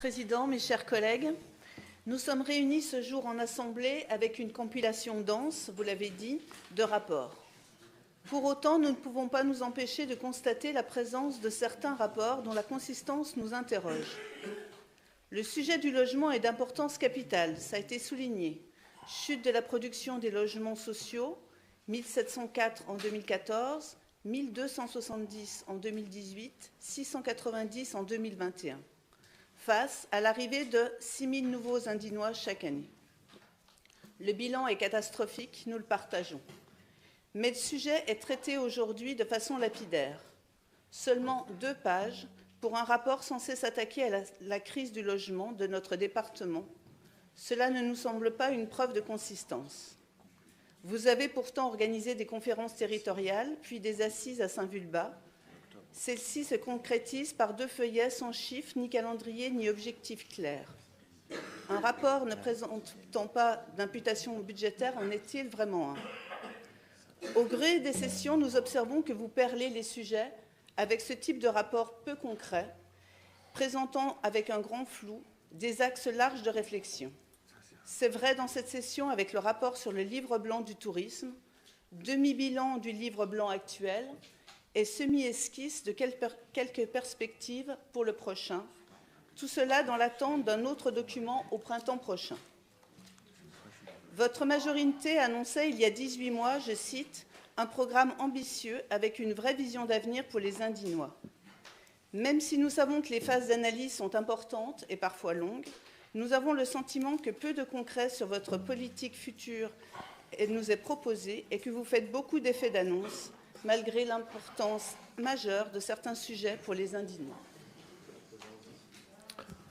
Président, mes chers collègues, nous sommes réunis ce jour en Assemblée avec une compilation dense, vous l'avez dit, de rapports. Pour autant, nous ne pouvons pas nous empêcher de constater la présence de certains rapports dont la consistance nous interroge. Le sujet du logement est d'importance capitale, ça a été souligné. Chute de la production des logements sociaux, 1704 en 2014, 1270 en 2018, 690 en 2021. Face à l'arrivée de 6 000 nouveaux Indinois chaque année. Le bilan est catastrophique, nous le partageons. Mais le sujet est traité aujourd'hui de façon lapidaire. Seulement 2 pages pour un rapport censé s'attaquer à la crise du logement de notre département. Cela ne nous semble pas une preuve de consistance. Vous avez pourtant organisé des conférences territoriales, puis des assises à Saint-Vulbas. Celle-ci se concrétise par 2 feuillets sans chiffres, ni calendrier, ni objectif clair. Un rapport ne présentant pas d'imputation budgétaire en est-il vraiment un? Au gré des sessions, nous observons que vous perlez les sujets avec ce type de rapport peu concret, présentant avec un grand flou des axes larges de réflexion. C'est vrai dans cette session avec le rapport sur le livre blanc du tourisme, demi-bilan du livre blanc actuel, et semi-esquisse de quelques perspectives pour le prochain, tout cela dans l'attente d'un autre document au printemps prochain. Votre majorité annonçait il y a 18 mois, je cite, « un programme ambitieux avec une vraie vision d'avenir pour les Indinois ». Même si nous savons que les phases d'analyse sont importantes et parfois longues, nous avons le sentiment que peu de concret sur votre politique future nous est proposé et que vous faites beaucoup d'effets d'annonce, malgré l'importance majeure de certains sujets pour les Indinois.